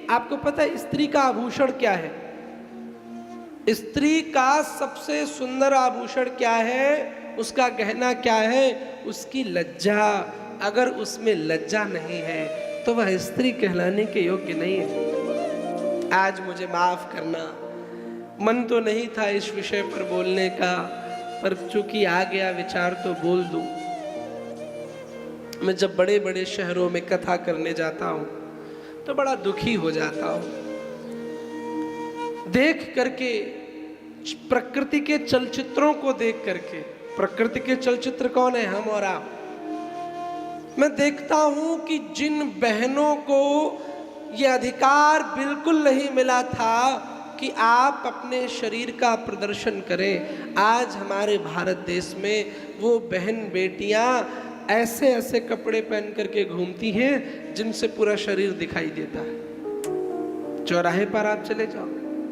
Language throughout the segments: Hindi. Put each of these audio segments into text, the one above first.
आपको पता है स्त्री का आभूषण क्या है? स्त्री का सबसे सुंदर आभूषण क्या है? उसका गहना क्या है? उसकी लज्जा। अगर उसमें लज्जा नहीं है तो वह स्त्री कहलाने के योग्य नहीं है। आज मुझे माफ करना, मन तो नहीं था इस विषय पर बोलने का, पर चूंकि आ गया विचार तो बोल दूं। मैं जब बड़े बड़े शहरों में कथा करने जाता हूं तो बड़ा दुखी हो जाता हूं, देख करके प्रकृति के चलचित्रों को देख करके। प्रकृति के चलचित्र कौन है? हम और आप। मैं देखता हूं कि जिन बहनों को यह अधिकार बिल्कुल नहीं मिला था कि आप अपने शरीर का प्रदर्शन करें, आज हमारे भारत देश में वो बहन बेटियां ऐसे ऐसे कपड़े पहन करके घूमती हैं जिनसे पूरा शरीर दिखाई देता है। चौराहे पर आप चले जाओ,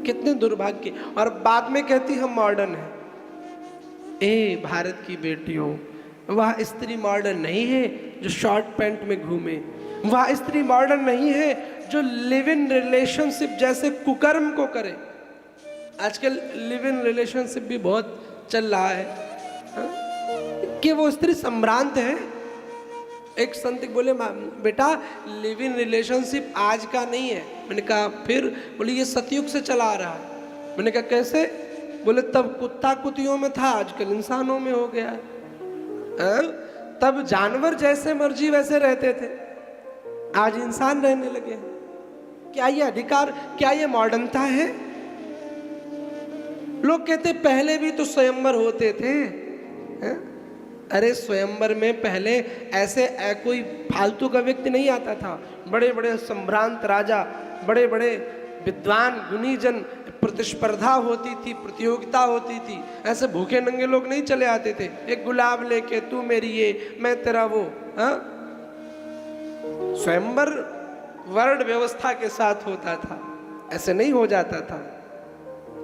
कितने दुर्भाग्य। और बाद में कहती हम मॉडर्न हैं। ए भारत की बेटियों, वह स्त्री मॉडर्न नहीं है जो शॉर्ट पैंट में घूमे। वह स्त्री मॉडर्न नहीं है जो लिव इन रिलेशनशिप जैसे कुकर्म को करे। आजकल लिव इन रिलेशनशिप भी बहुत चल रहा है, कि वो स्त्री संभ्रांत है। एक संत बोले, बेटा लिव इन रिलेशनशिप आज का नहीं है। मैंने कहा फिर? बोले ये सतयुग से चला आ रहा है। मैंने कहा कैसे? बोले तब कुत्ता कुतियों में था, आजकल इंसानों में हो गया है। तब जानवर जैसे मर्जी वैसे रहते थे, आज इंसान रहने लगे। क्या ये अधिकार, क्या ये मॉडर्नता है? लोग कहते पहले भी तो स्वयंवर होते थे। अरे स्वयंवर में पहले ऐसे कोई फालतू का व्यक्ति नहीं आता था। बड़े बड़े संभ्रांत राजा, बड़े बड़े विद्वान गुणीजन, प्रतिस्पर्धा होती थी, प्रतियोगिता होती थी। ऐसे भूखे नंगे लोग नहीं चले आते थे, एक गुलाब लेके, तू मेरी ये, मैं तेरा वो। स्वयंवर वर्ण व्यवस्था के साथ होता था, ऐसे नहीं हो जाता था।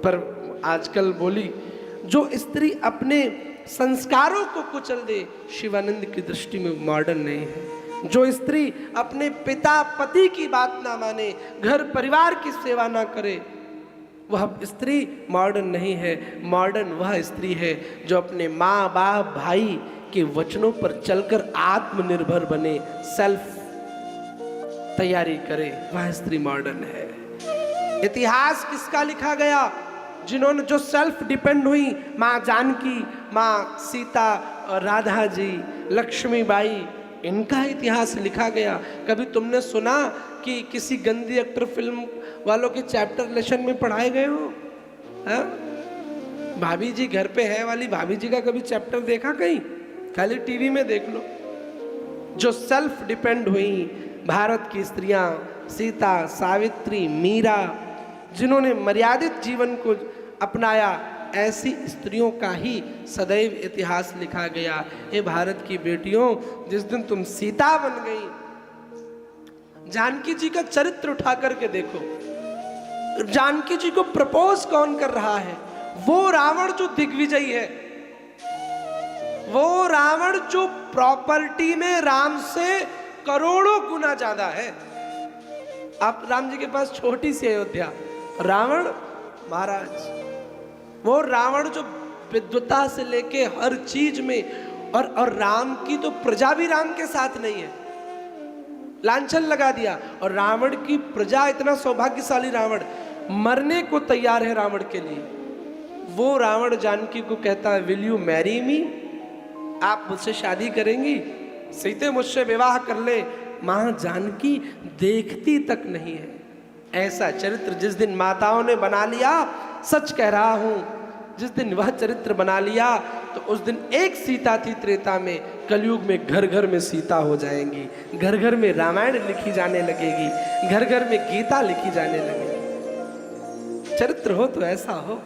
पर आजकल बोली जो स्त्री अपने संस्कारों को कुचल दे, शिवानंद की दृष्टि में मॉडर्न नहीं है। जो स्त्री अपने पिता पति की बात ना माने, घर परिवार की सेवा ना करे, वह स्त्री मॉडर्न नहीं है। मॉडर्न वह स्त्री है जो अपने माँ बाप भाई के वचनों पर चलकर आत्मनिर्भर बने, सेल्फ तैयारी करे, वह स्त्री मॉडर्न है। इतिहास किसका लिखा गया? जिन्होंने, जो सेल्फ डिपेंड हुई, माँ जानकी, माँ सीता और राधा जी, लक्ष्मीबाई, इनका इतिहास लिखा गया। कभी तुमने सुना कि किसी गंदी एक्टर फिल्म वालों के चैप्टर लेसन में पढ़ाए गए हो? भाभी जी घर पे है वाली भाभी जी का कभी चैप्टर देखा कहीं? खाली टीवी में देख लो। जो सेल्फ डिपेंड हुई, भारत की स्त्रियां, सीता, सावित्री, मीरा, जिन्होंने मर्यादित जीवन को अपनाया, ऐसी स्त्रियों का ही सदैव इतिहास लिखा गया। ये भारत की बेटियों, जिस दिन तुम सीता बन गई, जानकी जी का चरित्र उठा करके देखो। जानकी जी को प्रपोज कौन कर रहा है? वो रावण जो दिग्विजयी है, वो रावण जो प्रॉपर्टी में राम से करोड़ों गुना ज्यादा है। आप राम जी के पास छोटी सी अयोध्या, रावण महाराज, वो रावण जो विद्वता से लेके हर चीज में, और राम की तो प्रजा भी राम के साथ नहीं है, लांछन लगा दिया। और रावण की प्रजा, इतना सौभाग्यशाली रावण, मरने को तैयार है रावण के लिए। वो रावण जानकी को कहता है, विल यू मैरी मी? आप मुझसे शादी करेंगी? सीते मुझसे विवाह कर ले। मां जानकी देखती तक नहीं है। ऐसा चरित्र जिस दिन माताओं ने बना लिया, सच कह रहा हूं, जिस दिन वह चरित्र बना लिया, तो उस दिन एक सीता थी त्रेता में, कलयुग में घर घर में सीता हो जाएंगी, घर घर में रामायण लिखी जाने लगेगी, घर घर में गीता लिखी जाने लगेगी। चरित्र हो तो ऐसा हो।